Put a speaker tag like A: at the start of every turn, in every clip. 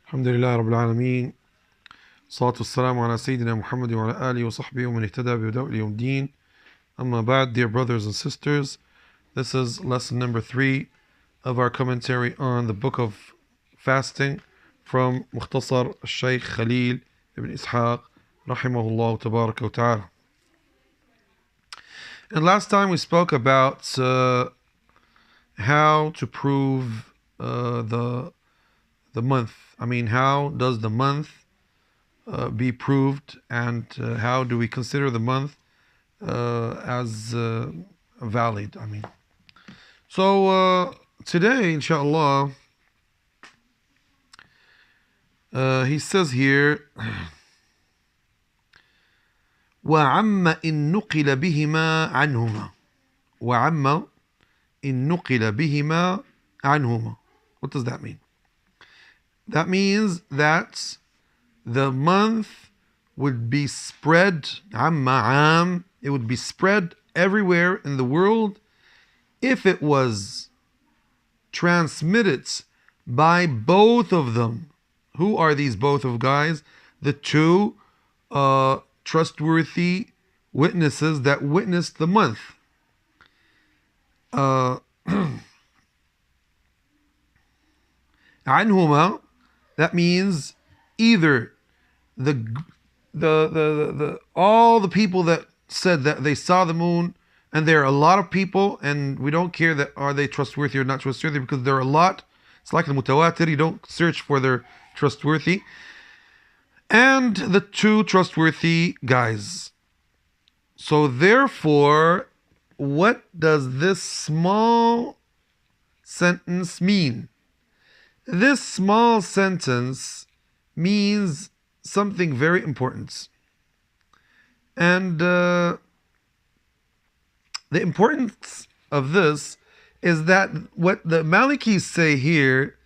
A: الحمد لله رب العالمين الصلاة والسلام على سيدنا محمد وعلى آله وصحبه ومن اهتدى بهداه إلى يوم الدين. Amma ba'd, dear brothers and sisters, this is lesson number 3 of our commentary on the book of fasting from Mukhtasar Khalil ibn Ishaq rahimahullah tabaraka wa ta'ala. And last time we spoke about how to prove the month. How does the month be proved, and how do we consider the month as valid? So today, inshallah, he says here, وَعَمَّ إِن نُقِلَ بِهِمَا عَنْهُمَا وَعَمَّ إِن نُقِلَ بِهِمَا عَنْهُمَا. What does that mean? That means that the month would be spread, it would be spread everywhere in the world if it was transmitted by both of them. Who are these both of guys? The two trustworthy witnesses that witnessed the month. عنهما, that means either the all the people that said that they saw the moon, and there are a lot of people, and we don't care that are they trustworthy or not trustworthy, because there are a lot. It's like the mutawatir, you don't search for their trustworthy. And the two trustworthy guys. So therefore, what does this small sentence mean? This small sentence means something very important. And the importance of this is that what the Malikis say here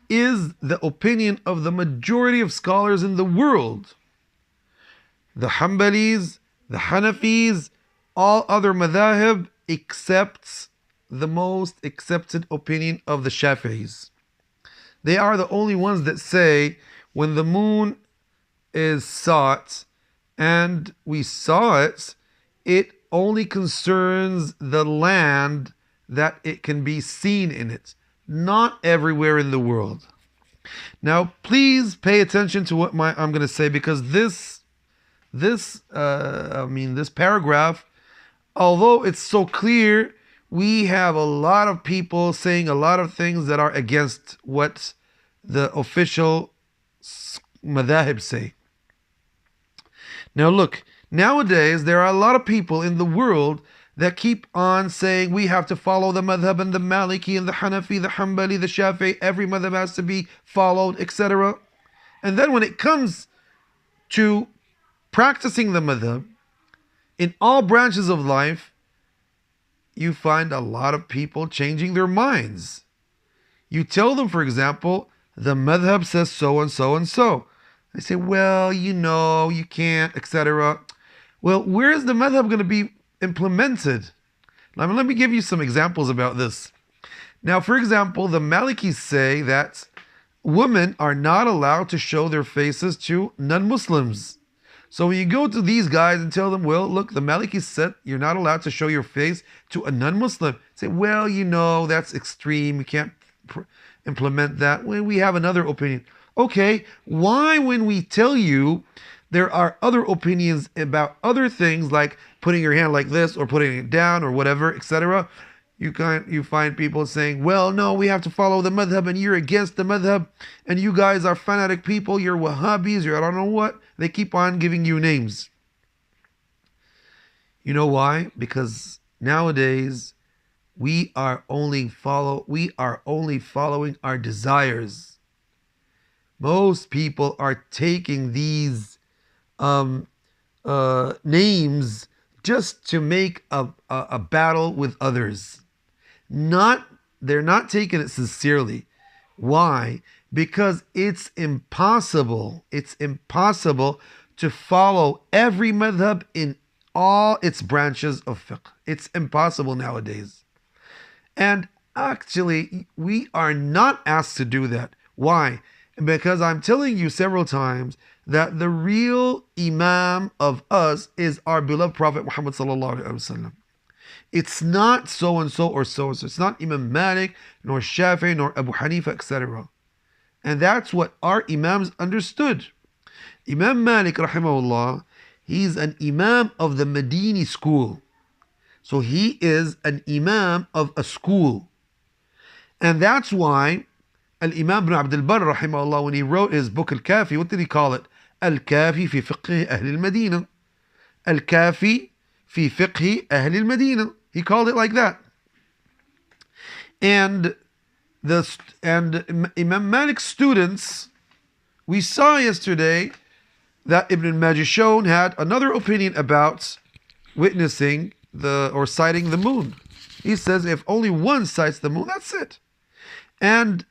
A: is the opinion of the majority of scholars in the world. The Hanbalis, the Hanafis, all other madhahib, except the most accepted opinion of the Shafi'is. They are the only ones that say when the moon is sought and we saw it, it only concerns the land that it can be seen in it, not everywhere in the world. Now, please pay attention to what I'm going to say, because this paragraph, although it's so clear, we have a lot of people saying a lot of things that are against what the official madhahib say. Now look, nowadays there are a lot of people in the world that keep on saying we have to follow the madhab and the Maliki and the Hanafi, the Hanbali, the Shafi'i, every madhab has to be followed, etc. And then when it comes to practicing the madhab in all branches of life, you find a lot of people changing their minds. You tell them, for example, the madhab says so and so and so. They say, well, you can't, etc. Well, where is the madhab going to be implemented? Let me give you some examples about this. Now, for example, the Malikis say that women are not allowed to show their faces to non-Muslims. So when you go to these guys and tell them, well, look, the Malikis said you're not allowed to show your face to a non-Muslim. Say, well, that's extreme. You can't implement that. Well, we have another opinion. Okay, why, when we tell you there are other opinions about other things, like putting your hand like this or putting it down or whatever, etc., you find people saying, well, no, we have to follow the madhab and you're against the madhab and you guys are fanatic people, you're Wahhabis, you're I don't know what. They keep on giving you names. You know why? Because nowadays we are only following our desires. Most people are taking these names just to make a battle with others. They're not taking it sincerely. Why? Because it's impossible to follow every madhab in all its branches of fiqh. It's impossible nowadays. And actually, we are not asked to do that. Why? Because I'm telling you several times that the real Imam of us is our beloved Prophet Muhammad sallallahu alaihi wasallam. It's not so and so or so and so. It's not Imam Malik, nor Shafi, nor Abu Hanifa, etc. And that's what our Imams understood. Imam Malik, rahimahullah, he's an Imam of the Medini school. So he is an Imam of a school. And that's why Al-Imam ibn Abd al-Barr, rahimahullah, when he wrote his book Al-Kafi, what did he call it? Al-Kafi fi fiqh Ahl al-Madinah. Al-Kafi fi fiqh Ahl al-Madinah. He called it like that. And Imam Malik's students, we saw yesterday that Ibn al-Majishun had another opinion about witnessing or sighting the moon. He says if only one sights the moon, that's it. And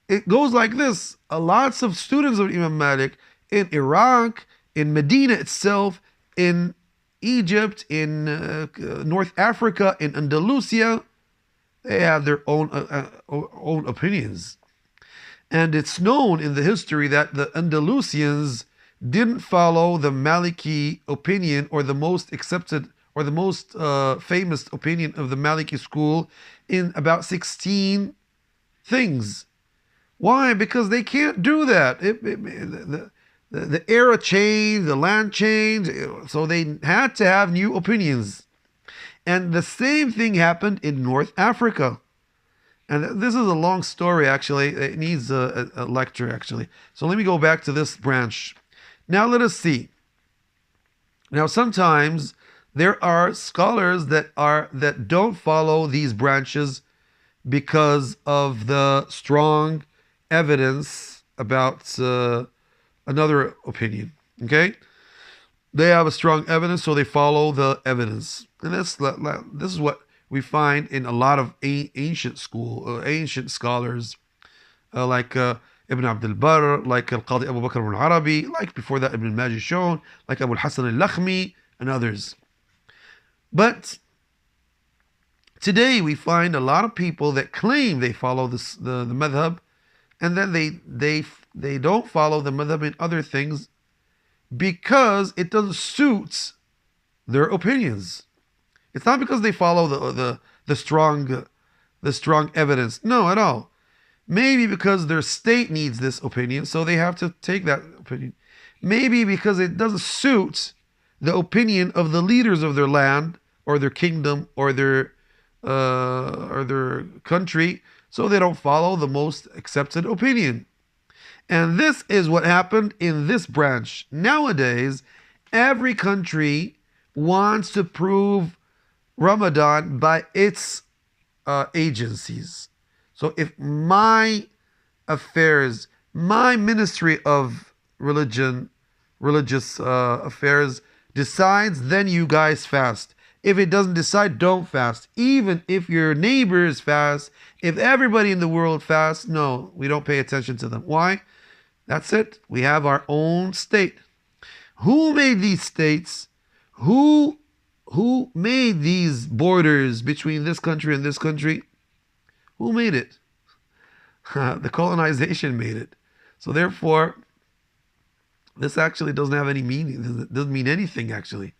A: it goes like this. Lots of students of Imam Malik in Iraq, in Medina itself, in Egypt, in North Africa, in Andalusia, they have their own opinions. And it's known in the history that the Andalusians didn't follow the Maliki opinion, or the most accepted or the most famous opinion of the Maliki school, in about 16 things. Why? Because they can't do that. The era changed, the land changed, so they had to have new opinions. And the same thing happened in North Africa. And this is a long story, actually. It needs a lecture, actually. So let me go back to this branch. Now let us see. Now sometimes there are scholars that don't follow these branches because of the strong evidence about another opinion. Okay? They have a strong evidence, so they follow the evidence. And this is what we find in a lot of ancient scholars, like Ibn Abd al-Barr, like Al-Qadi Abu Bakr al-Arabi, like before that Ibn al-Majishun, like Abu al-Hasan al-Lakhmi, and others. But today we find a lot of people that claim they follow the madhab, and then they don't follow the madhab in other things because it doesn't suit their opinions. It's not because they follow the strong evidence. No, at all. Maybe because their state needs this opinion, so they have to take that opinion. Maybe because it doesn't suit the opinion of the leaders of their land or their kingdom or their country, so they don't follow the most accepted opinion. And this is what happened in this branch. Nowadays, every country wants to prove Ramadan by its agencies. So if my affairs, my Ministry of religious affairs decides, then you guys fast. If it doesn't decide, don't fast. Even if your neighbors fast, if everybody in the world fasts, no, we don't pay attention to them. Why? That's it. We have our own state. Who made these states? Who made these borders between this country and this country? Who made it? The colonization made it. So therefore, this actually doesn't have any meaning. It doesn't mean anything, actually.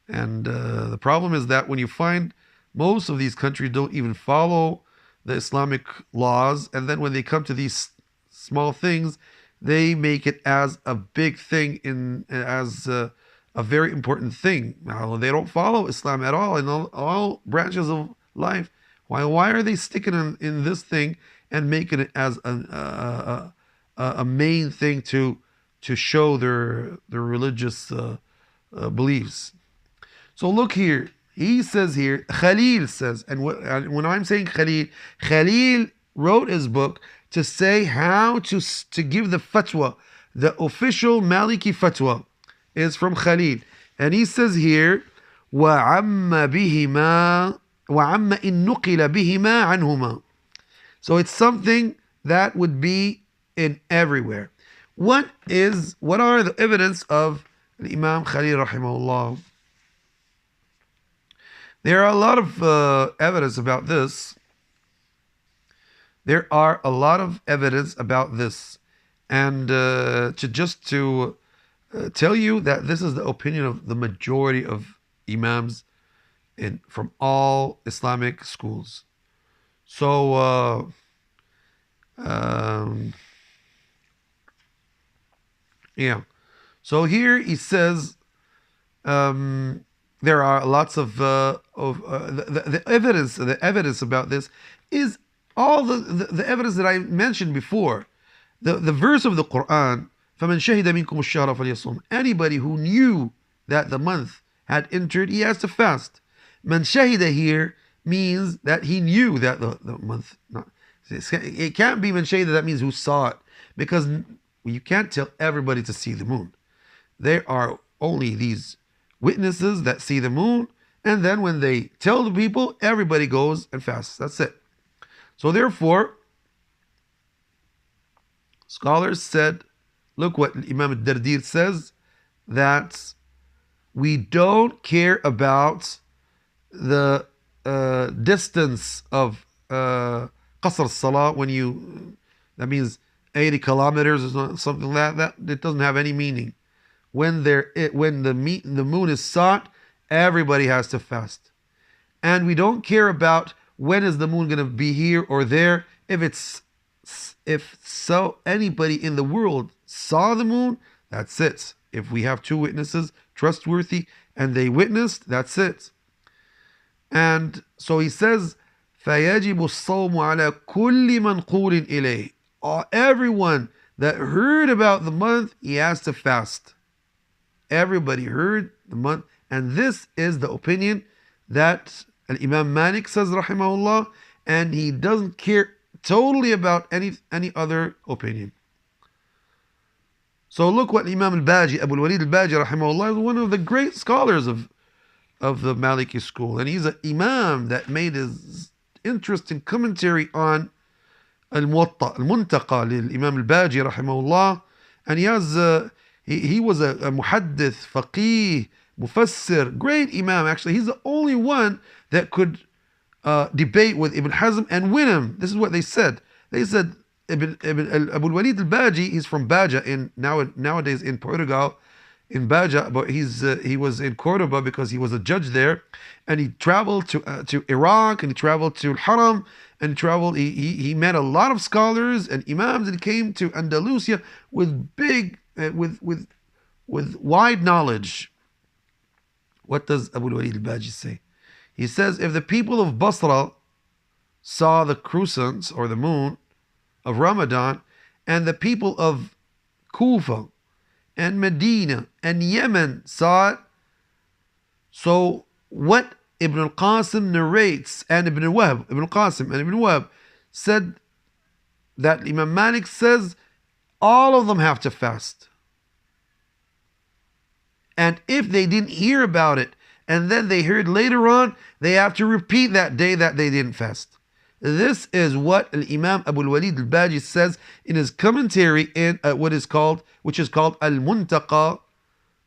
A: And the problem is that when you find most of these countries don't even follow the Islamic laws, and then when they come to these small things, they make it as a big thing, as a very important thing. Now, they don't follow Islam at all in all branches of life. Why are they sticking in this thing and making it as a main thing to show their religious beliefs? So look here. He says here, Khalil says, and when I'm saying Khalil wrote his book to say how to give the fatwa. The official Maliki fatwa is from Khalil. And he says here, وَعَمَّ بِهِمَا وَعَمَّ إِن نُقِلَ بِهِمَا عَنْهُمَا. So it's something that would be in everywhere. What are the evidence of Imam Khalil rahimahullah? There are a lot of evidence about this. There are a lot of evidence about this. And to tell you that this is the opinion of the majority of imams from all Islamic schools. So, yeah. So here he says there are lots of the evidence. The evidence about this is all the evidence that I mentioned before. The verse of the Quran, فَمَنْ شَهِدَ مِنْكُمُ الشَّهْرَ فَلْيَصُمْ. Anybody who knew that the month had entered, he has to fast. Man shahida here means that he knew that the month. Not, it can't be man shahida, that means who saw it. Because you can't tell everybody to see the moon. There are only these witnesses that see the moon, and then when they tell the people, everybody goes and fasts. That's it. So therefore, scholars said, look what Imam al-Dardir says, that we don't care about the distance of Qasr al-Salah that means 80 kilometers or something like that. It doesn't have any meaning. When the moon is sought, everybody has to fast. And we don't care about when is the moon going to be here or there. If anybody in the world saw the moon, that's it. If we have two witnesses, trustworthy, and they witnessed, that's it. And so he says, فَيَجِبُ الصَّوْمُ عَلَى كُلِّ مَنْقُولٍ إِلَيْهِ. Everyone that heard about the month, he has to fast. Everybody heard the month, and this is the opinion that Imam Malik says, rahimahullah, and he doesn't care totally about any other opinion. So look what Imam al-Baji, Abu al-Walid al-Baji, rahimahullah, is one of the great scholars of the Maliki school, and he's an imam that made his interesting commentary on al-Muwatta, al-Muntaqa, Imam al-Baji, rahimahullah, and he was a muhaddith, faqih, mufassir, great imam. Actually, he's the only one that could debate with Ibn Hazm and win him. This is what they said. They said Abu al-Walid al-Baji, he's from Baja nowadays in Portugal, in Baja, but he was in Cordoba because he was a judge there, and he traveled to Iraq, and he traveled to Haram, and he met a lot of scholars and imams, and he came to Andalusia with big with wide knowledge. What does Abu al-Walid al-Baji say? He says, if the people of Basra saw the crescent or the moon of Ramadan, and the people of Kufa and Medina and Yemen saw it, so what Ibn al-Qasim narrates, and Ibn al-Qasim and Ibn Wahb said that Imam Malik says all of them have to fast. And if they didn't hear about it, and then they heard later on, they have to repeat that day that they didn't fast. This is what Imam Abu al-Walid al-Baji says in his commentary in which is called Al-Muntaqa,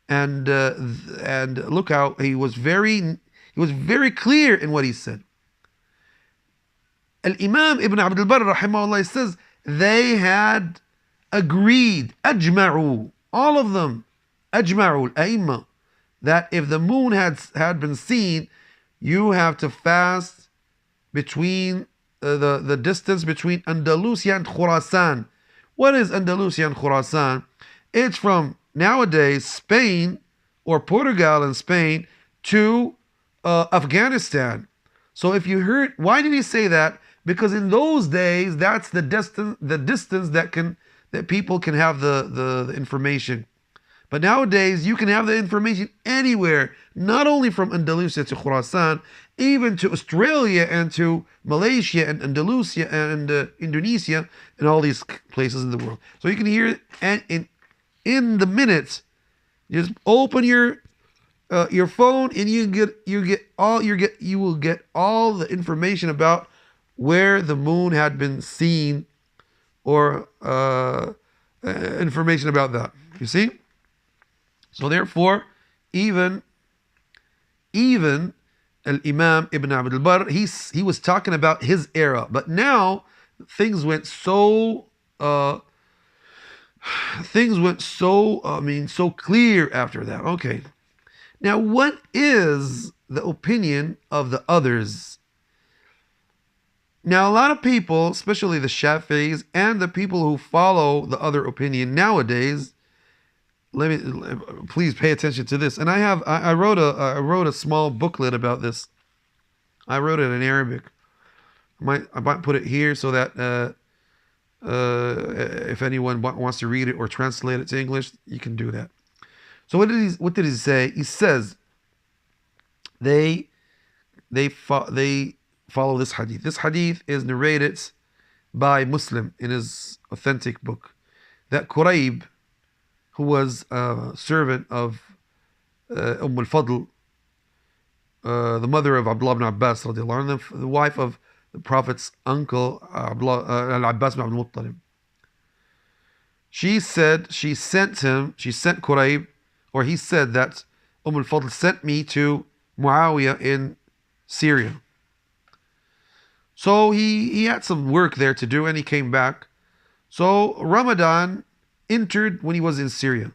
A: and look how he was very clear in what he said. Al-Imam Ibn Abd al-Barr rahimahullah says they had agreed, ajma'u, all of them, ajma'u al-a'imma, that if the moon had been seen, you have to fast between the distance between Andalusia and Khurasan. What is Andalusia and Khurasan? It's from nowadays Spain or Portugal and Spain to Afghanistan. So if you heard, why did he say that? Because in those days, that's the distance that people can have the information. But nowadays, you can have the information anywhere, not only from Andalusia to Khurasan, even to Australia and to Malaysia and Andalusia and Indonesia and all these places in the world. So you can hear it, and in the minutes, you just open your phone and you will get all the information about where the moon had been seen, or information about that. You see? So therefore, even Al-Imam Ibn Abd al-Barr, he was talking about his era. But now, things went so Things went so clear after that. Okay. Now, what is the opinion of the others? Now, a lot of people, especially the Shafi'is and the people who follow the other opinion nowadays, please pay attention to this. And I wrote a small booklet about this. I wrote it in Arabic. I might put it here so that if anyone wants to read it or translate it to English, you can do that. So what did he say? He says they follow this hadith. This hadith is narrated by Muslim in his authentic book. That Quraib, who was a servant of al-Fadl, the mother of Abdullah ibn Abbas, the wife of the Prophet's uncle, al-Abbas ibn Abdul Muttalib. She sent Quraib, or he said that al-Fadl sent me to Muawiyah in Syria. So he had some work there to do and he came back. So Ramadan entered when he was in Syria.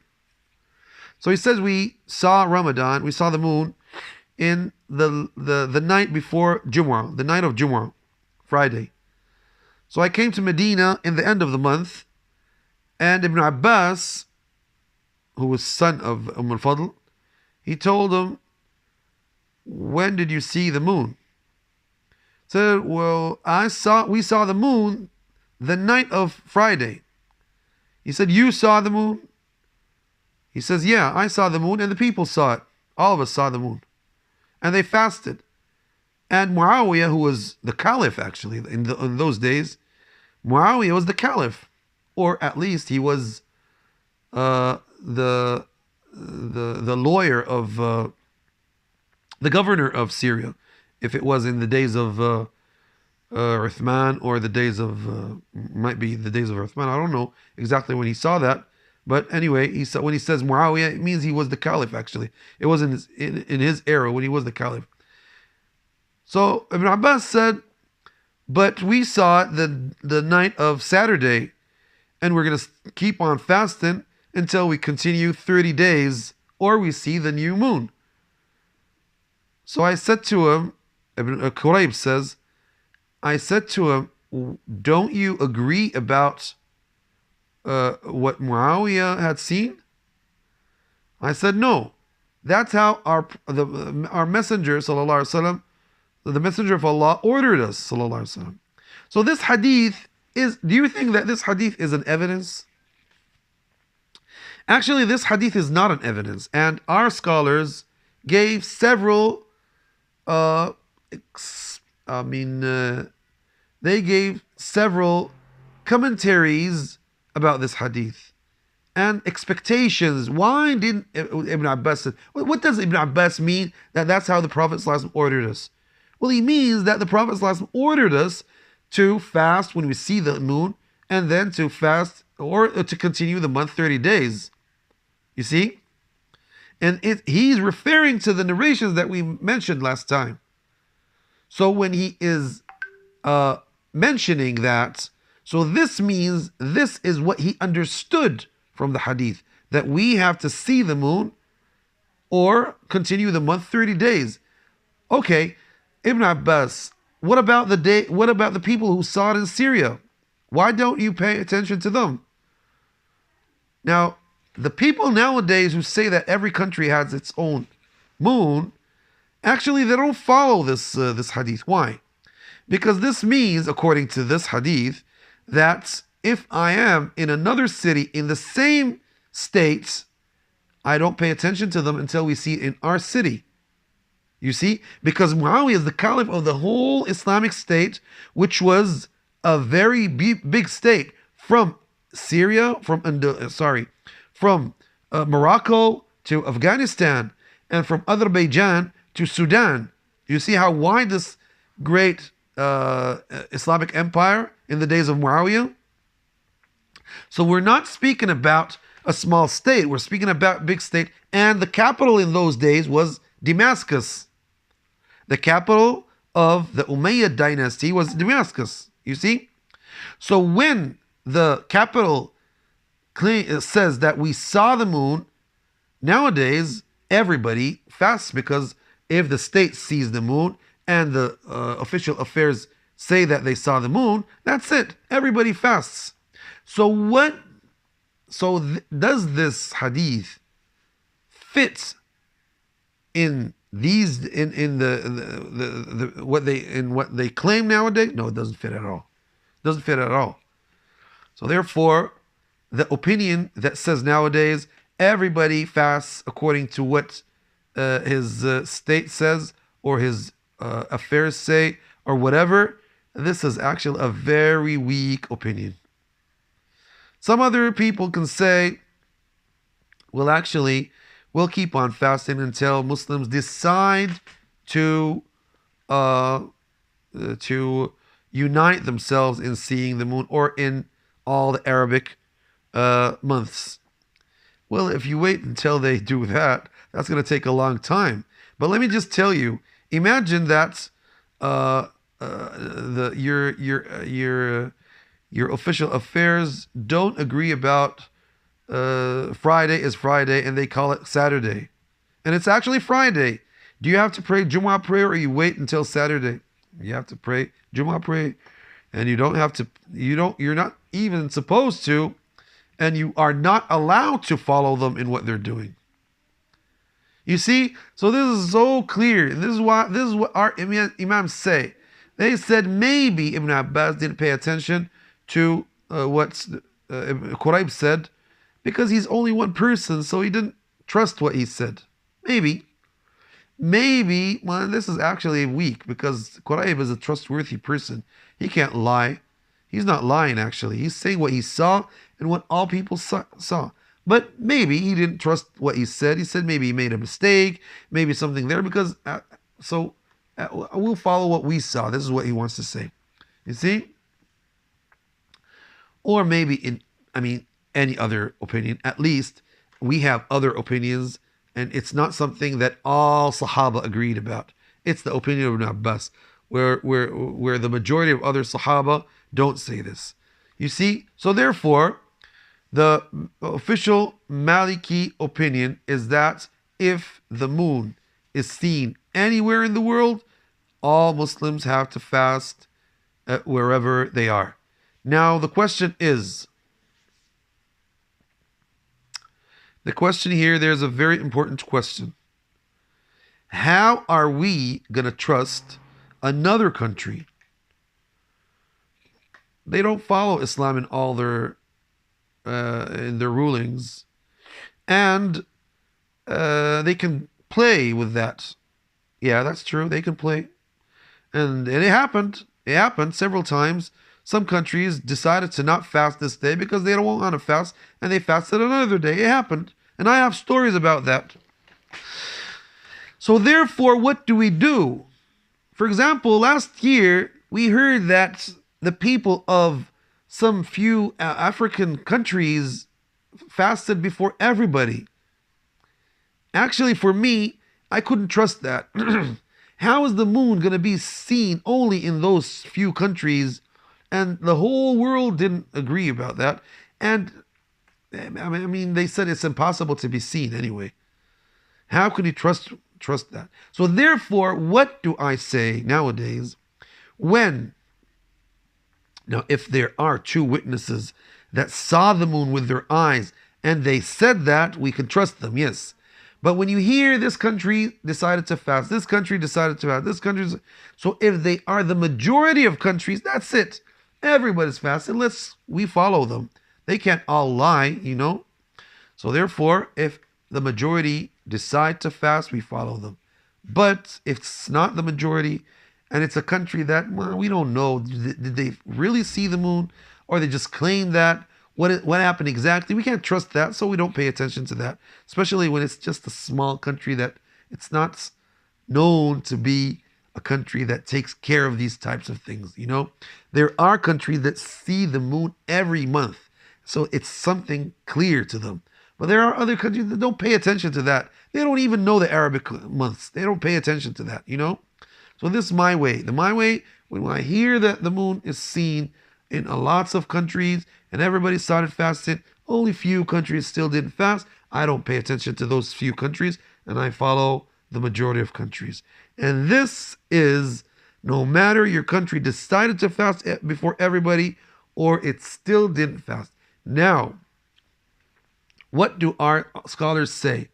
A: So he says we saw the moon in the night before Jumu'ah, the night of Jumu'ah, Friday. So I came to Medina in the end of the month, and Ibn Abbas, who was son of al-Fadl, he told him, when did you see the moon? Said, well, we saw the moon the night of Friday. He said, you saw the moon? He says, yeah, I saw the moon and the people saw it. All of us saw the moon. And they fasted. And Muawiyah, who was the caliph actually in those days, Muawiyah was the caliph. Or at least he was the lawyer of the governor of Syria, if it was in the days of Uthman or the days of might be the days of Uthman. I don't know exactly when he saw that, but anyway, when he says Muawiyah, it means he was the caliph. Actually, it was in his era when he was the caliph. So Ibn Abbas said, but we saw it the night of Saturday, and we're going to keep on fasting until we continue 30 days or we see the new moon. So I said to him, Ibn Quraib says, I said to him, don't you agree about what Muawiyah had seen? I said, no. That's how our messenger, sallallahu alaihi wasallam, the messenger of Allah ordered us, sallallahu alaihi wasallam. So this hadith do you think that this hadith is an evidence? Actually, this hadith is not an evidence, and our scholars gave several they gave several commentaries about this hadith and expectations. Why didn't Ibn Abbas, what does Ibn Abbas mean that that's how the Prophet ﷺ ordered us? Well, he means that the Prophet ﷺ ordered us to fast when we see the moon, and then to fast or to continue the month 30 days. You see? And he's referring to the narrations that we mentioned last time. So when he is mentioning that, so this means this is what he understood from the hadith, that we have to see the moon or continue the month 30 days. Okay, Ibn Abbas, what about the people who saw it in Syria? Why don't you pay attention to them? Now, the people nowadays who say that every country has its own moon, actually they don't follow this hadith. Why? Because this means, according to this hadith, that if I am in another city in the same state, I don't pay attention to them until we see it in our city. You see? Because Muawiyah is the caliph of the whole Islamic state, which was a very big state from Syria, from Morocco to Afghanistan, and from Azerbaijan to Sudan. You see how wide this great Islamic empire in the days of Muawiyah? So we're not speaking about a small state. We're speaking about a big state. And the capital in those days was Damascus. The capital of the Umayyad dynasty was Damascus. You see? So when the capital it says that we saw the moon, nowadays everybody fasts, because if the state sees the moon and the official affairs say that they saw the moon, that's it. Everybody fasts. So what? So does this hadith fit in these in the what they claim nowadays? No, it doesn't fit at all. It doesn't fit at all. So therefore, the opinion that says nowadays everybody fasts according to what his state says or his affairs say or whatever, this is actually a very weak opinion. Some other people can say, well, actually, we'll keep on fasting until Muslims decide to unite themselves in seeing the moon or in all the Arabic months. Well, if you wait until they do that, that's going to take a long time. But let me just tell you, imagine that your official affairs don't agree about Friday is Friday and they call it Saturday, and it's actually Friday. Do you have to pray Jumu'ah prayer or you wait until Saturday? You have to pray Jumu'ah prayer, and you're not even supposed to, and you are not allowed to follow them in what they're doing. You see, so this is so clear. This is what our imams say. They said maybe Ibn Abbas didn't pay attention to what Quraib said, because he's only one person, so he didn't trust what he said. Maybe, well, this is actually weak, because Quraib is a trustworthy person. He can't lie. He's not lying, actually. He's saying what he saw and what all people saw. But maybe he didn't trust what he said. He said maybe he made a mistake, maybe something there, because we'll follow what we saw. This is what he wants to say. You see? Or maybe any other opinion. At least we have other opinions, and it's not something that all Sahaba agreed about. It's the opinion of Ibn Abbas, where the majority of other Sahaba don't say this. You see? So therefore, the official Maliki opinion is that if the moon is seen anywhere in the world, all Muslims have to fast wherever they are. Now the question here, there's a very important question. How are we going to trust another country? They don't follow Islam in all their rulings, and they can play with that. Yeah, that's true. They can play, and it happened. It happened several times. Some countries decided to not fast this day because they don't want to fast, and they fasted another day. It happened, and I have stories about that. So therefore, what do we do? For example, last year we heard that the people of some few African countries fasted before everybody. Actually, for me, I couldn't trust that. How is the moon going to be seen only in those few countries, and the whole world didn't agree about that? And I mean, they said it's impossible to be seen anyway. How could you trust that? So therefore, what do I say nowadays Now, if there are two witnesses that saw the moon with their eyes and they said that, we can trust them, yes. But when you hear this country decided to fast, this country decided to fast, this country... So if they are the majority of countries, that's it. Everybody's fasting. We follow them. They can't all lie, So therefore, if the majority decide to fast, we follow them. But if it's not the majority, and it's a country that, well, we don't know, did they really see the moon, or they just claim that? What happened exactly? We can't trust that, so we don't pay attention to that, especially when it's just a small country that it's not known to be a country that takes care of these types of things, There are countries that see the moon every month, so it's something clear to them. But there are other countries that don't pay attention to that. They don't even know the Arabic months. They don't pay attention to that, So this is my way. My way, when I hear that the moon is seen in lots of countries and everybody started fasting, Only few countries still didn't fast. I don't pay attention to those few countries, and I follow the majority of countries. And this is no matter your country decided to fast before everybody or it still didn't fast. Now, what do our scholars say?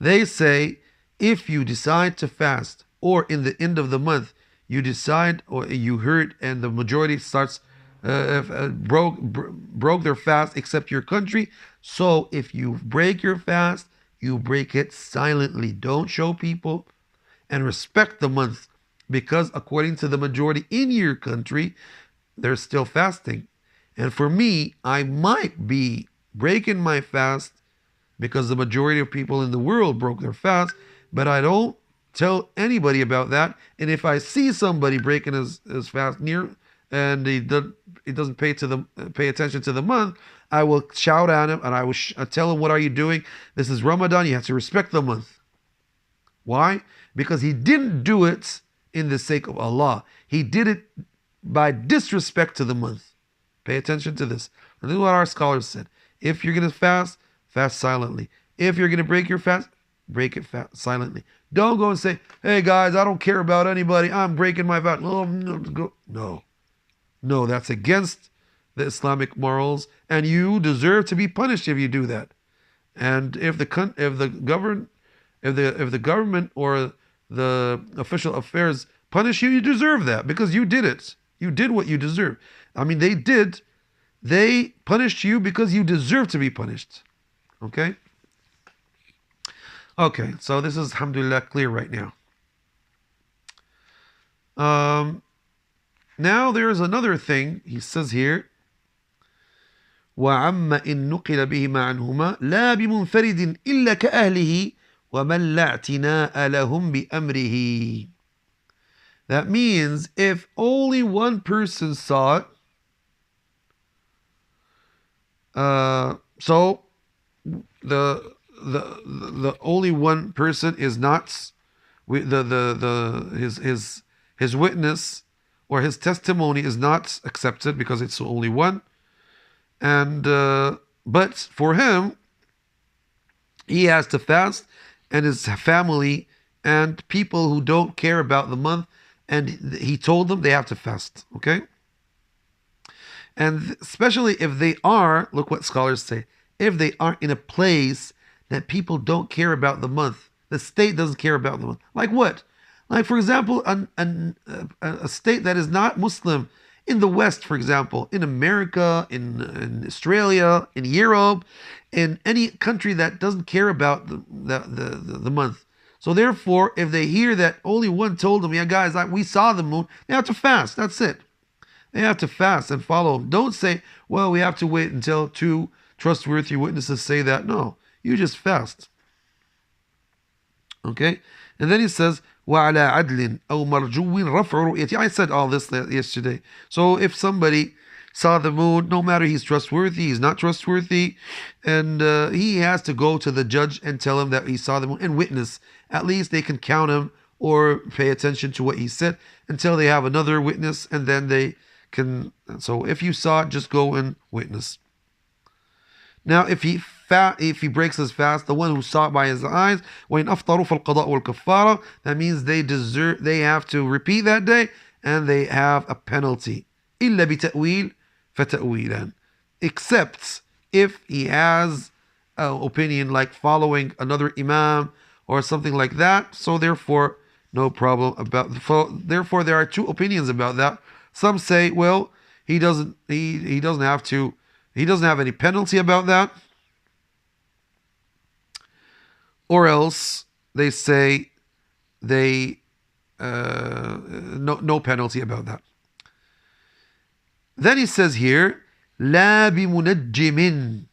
A: They say if you decide to fast or in the end of the month you decide or you heard and the majority starts broke their fast except your country. So if you break your fast, you break it silently. Don't show people and respect the month because according to the majority in your country, they're still fasting. And for me, I might be breaking my fast because the majority of people in the world broke their fast, but I don't tell anybody about that. And if I see somebody breaking his fast near and he doesn't pay attention to the month, I will shout at him and I will tell him, what are you doing? This is Ramadan. You have to respect the month. Why? Because he didn't do it in the sake of Allah. He did it by disrespect to the month. Pay attention to this. And this is what our scholars said. If you're going to fast, fast silently. If you're going to break your fast, break it silently. Don't go and say, hey guys, I don't care about anybody. I'm breaking my fast. No. No, that's against the Islamic morals. And you deserve to be punished if you do that. And if the government or the official affairs punish you, you deserve that because you did it. You did what you deserve. I mean, they did. They punished you because you deserve to be punished. Okay? Okay, so this is, alhamdulillah, clear right now. Now there's another thing. He says here, وَعَمَّ إِن نُقِلَ بِهِمَا عَنْهُمَا لَا بِمُنْفَرِدٍ إِلَّا كَأَهْلِهِ وَمَنْ لَا اعْتِنَاءَ لَهُمْ بِأَمْرِهِ. That means if only one person saw it, so the only one person is not his witness or his testimony is not accepted because it's only one, and but for him, he has to fast, and his family and people who don't care about the month, and he told them they have to fast. Okay. And especially if they are, look what scholars say, if they are in a place that people don't care about the month, the state doesn't care about the month. Like what? Like, for example, a state that is not Muslim in the West, for example, in America, in Australia, in Europe, in any country that doesn't care about the month. So therefore, if they hear that only one told them, yeah, guys, we saw the moon, they have to fast. That's it. They have to fast and follow him. Don't say, well, we have to wait until two trustworthy witnesses say that. No, you just fast. Okay? And then he says, وَعَلَى عَدْلٍ أَوْ مَرْجُوٍ رَفْعُ رُؤْيَتِهِ. I said all this yesterday. So if somebody saw the moon, no matter he's trustworthy, he's not trustworthy, and he has to go to the judge and tell him that he saw the moon and witness. At least they can count him or pay attention to what he said until they have another witness, and then they can. So if you saw it, just go and witness. Now, if he breaks his fast, the one who saw it by his eyes, وَإِنْ أَفْطَرُوا فَالْقَضَاءُ وَالْكَفَّارَةُ, that means they have to repeat that day, and they have a penalty. إِلَّا بِتَأْوِيلٍ فَتَأْوِيلًا, except if he has an opinion like following another imam or something like that. So therefore, no problem about. Therefore, there are two opinions about that. Some say, well, he doesn't have any penalty about that. Or else they say no penalty about that. Then he says here, لا بمنجم.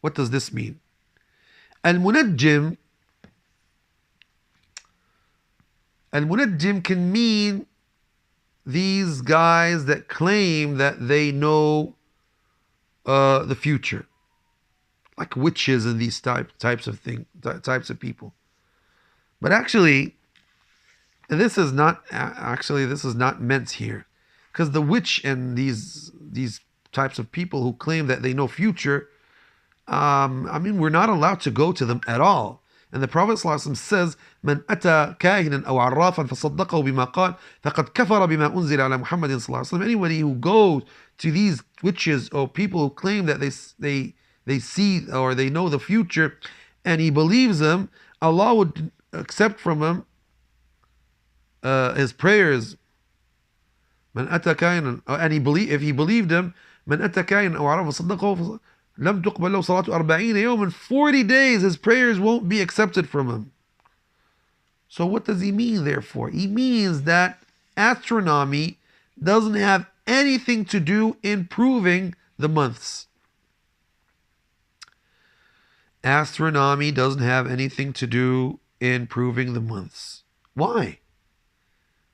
A: What does this mean? المنجم can mean these guys that claim that they know the future, like witches and these types of people. But actually, this is not meant here, because the witch and these types of people who claim that they know future, I mean, we're not allowed to go to them at all. And the Prophet ﷺ says, "من أتى كاهنا أو عرافا فصدقه بما قال فقد كفر بما أنزل على محمد صلى الله عليه وسلم." Anybody who goes to these witches or people who claim that they see or they know the future, and he believes them, Allah would accept from him his prayers. من أتى كاهنا, and if he believed him, من أتى كاهنا أو عرافا فصدقه لم تقبل له صلاة 40 يوما. 40 days his prayers won't be accepted from him. So what does he mean therefore? He means that astronomy doesn't have anything to do in proving the months. Astronomy doesn't have anything to do in proving the months. Why?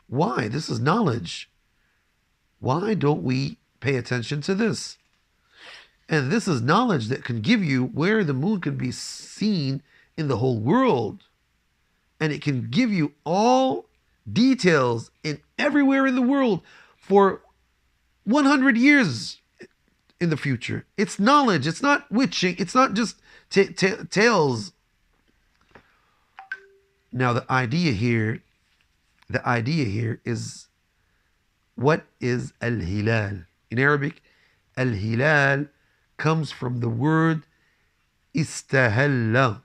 A: Why? This is knowledge. Why don't we pay attention to this? And this is knowledge that can give you where the moon can be seen in the whole world. And it can give you all details in everywhere in the world for 100 years in the future. It's knowledge. It's not witching. It's not just tales. Now the idea here is, what is al-hilal? In Arabic, al-hilal comes from the word istahalla.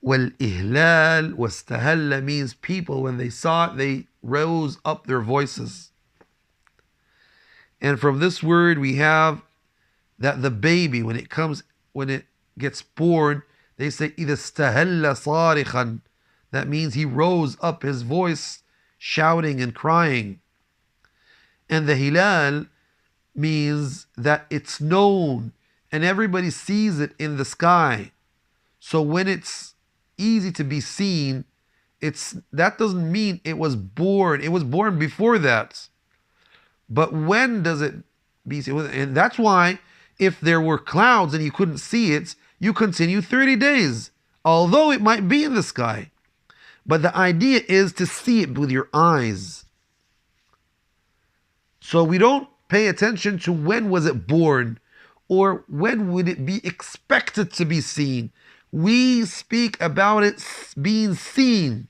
A: Wal-ihlal wastahalla means people, when they saw it, they rose up their voices. And from this word we have that the baby, when it gets born, they say إِذَا اسْتَهَلَّ صَارِخًا. That means he rose up his voice, shouting and crying. And the hilal means that it's known and everybody sees it in the sky. So when it's easy to be seen, that doesn't mean it was born. It was born before that. But when does it be seen? And that's why if there were clouds and you couldn't see it, you continue 30 days, although it might be in the sky. But the idea is to see it with your eyes. So we don't pay attention to when was it born or when would it be expected to be seen. We speak about it being seen.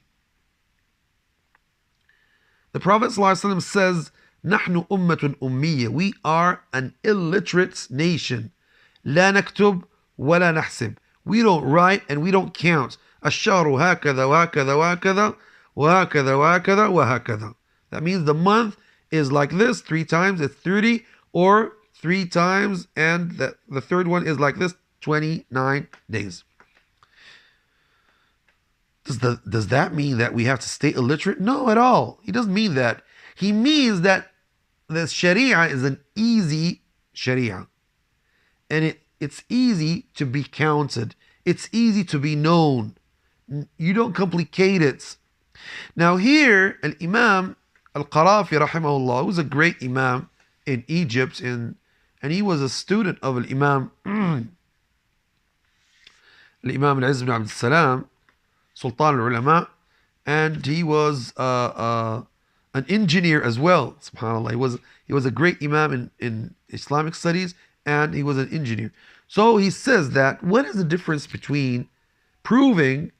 A: The Prophet ﷺ says, نحن أمة أمية. We are an illiterate nation. لا نكتب ولا نحسب. We don't write and we don't count. الشهر هكذا وهكذا وهكذا وهكذا وهكذا وهكذا. That means the month is like this 3 times, it's 30, or 3 times, and the third one is like this, 29 days. Does that mean that we have to stay illiterate? No, at all. He doesn't mean that. He means that the Sharia is an easy Sharia. And it's easy to be counted. It's easy to be known. You don't complicate it. Now here, Al-Imam Al-Qarafi rahimahullah, who was a great Imam in Egypt, and he was a student of Al-Imam Al-Imam Al-Izz ibn Abd al-Salam, Sultan al-Ulama, and he was an engineer as well. SubhanAllah, he was a great Imam in Islamic studies, and he was an engineer. So he says that what is the difference between proving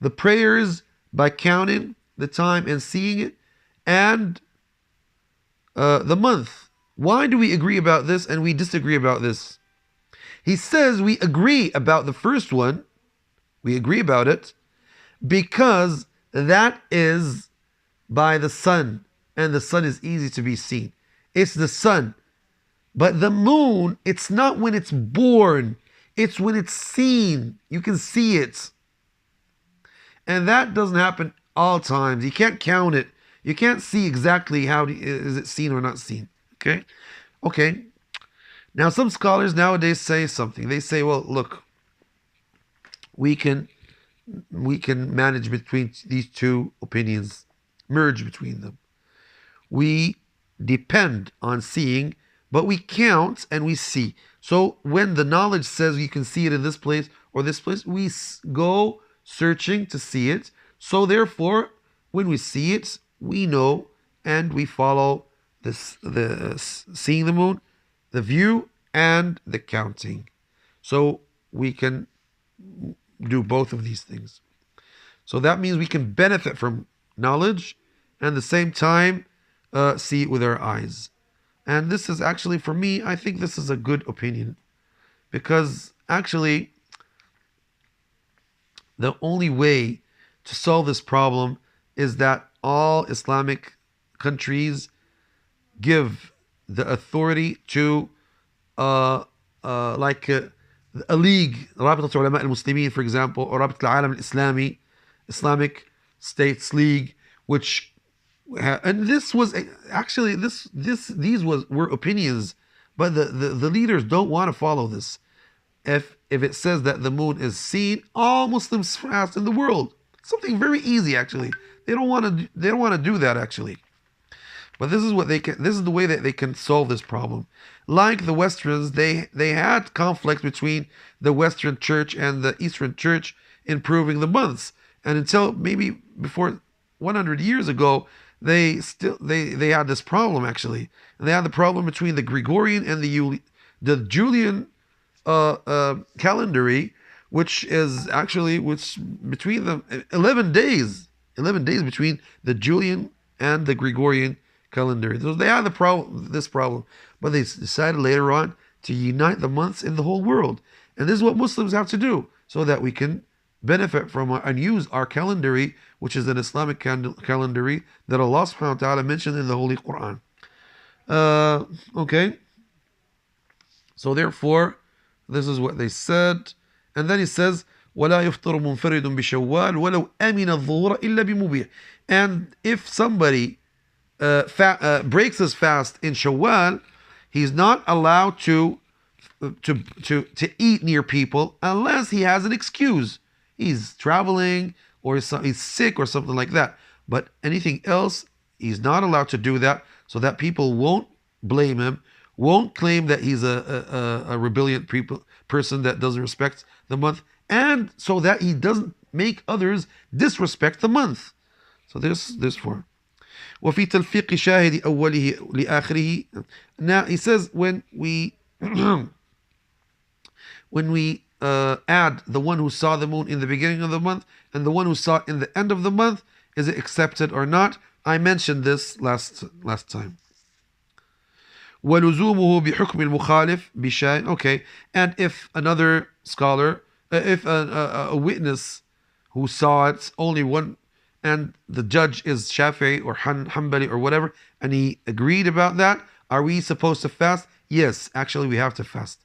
A: the prayers by counting the time and seeing it, and the month? Why do we agree about this and we disagree about this? He says we agree about the first one. We agree about it because that is by the sun, and the sun is easy to be seen. It's the sun. But the moon, it's not when it's born. It's when it's seen. You can see it. And that doesn't happen all times. You can't count it. You can't see exactly how is it seen or not seen. Okay. Now some scholars nowadays say something. They say, well, look, we can manage between these two opinions, merge between them. We depend on seeing, but we count and we see. So when the knowledge says you can see it in this place or this place, we go searching to see it. So therefore, when we see it, we know and we follow seeing the moon, the view, and the counting. So we can do both of these things. So that means we can benefit from knowledge and at the same time see it with our eyes. And this is actually, for me, I think this is a good opinion, because actually the only way to solve this problem is that all Islamic countries give the authority to like a league, رابطة علماء المسلمين, for example, or رابطة العالم الإسلامي, Islamic States League, which and this was actually these were opinions, but the leaders don't want to follow this. If it says that the moon is seen, all Muslims fast in the world. Something very easy, actually. They don't want to do that, actually. But this is what they can. This is the way that they can solve this problem. Like the Westerns, they had conflict between the Western Church and the Eastern Church in proving the months. And until maybe before 100 years ago, they had this problem, actually. And they had the problem between the Gregorian and the Julian calendary, which is actually between the 11 days between the Julian and the Gregorian calendar. So they had this problem, but they decided later on to unite the months in the whole world. And this is what Muslims have to do so that we can benefit from and use our calendary, which is an Islamic calendary that Allah subhanahu wa ta'ala mentioned in the Holy Quran. Okay. So therefore, this is what they said. And then he says, وَلَا يُفْطِرُ مُنْفَرِدٌ بِشَوَّالٍ وَلَوْ أَمِنَ الظُّهُورَ إِلَّا بِمُبِيعٍ. And if somebody breaks his fast in Shawwal, he's not allowed to eat near people unless he has an excuse. He's traveling or he's sick or something like that. But anything else, he's not allowed to do that, so that people won't blame him, won't claim that he's a rebellious person that doesn't respect the month, and so that he doesn't make others disrespect the month. So this for. وفي تلفيق شاهد أوله لآخره. Now he says when we add the one who saw the moon in the beginning of the month and the one who saw it in the end of the month, is it accepted or not? I mentioned this last time. ولزومه بحكم المخالف بشيء. Okay, and if another scholar, if a witness who saw it, only one, and the judge is Shafi'i or Hanbali or whatever, and he agreed about that, are we supposed to fast? Yes, actually we have to fast.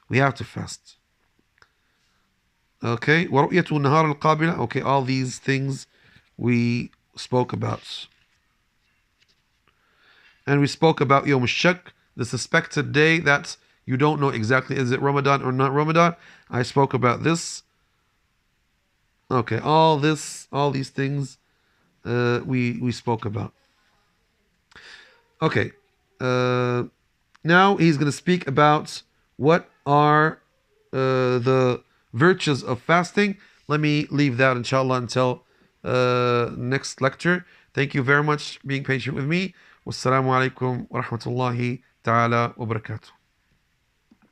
A: We have to fast. Okay, ورؤية النهار القابلة. Okay, all these things we spoke about. And we spoke about Yom Shak, the suspected day that you don't know exactly is it Ramadan or not Ramadan. I spoke about this. Okay, all these things we spoke about. Okay, now he's going to speak about what are the virtues of fasting. Let me leave that inshallah until next lecture. Thank you very much for being patient with me. Wassalamu alaikum wa rahmatullahi ta'ala wa barakatuh.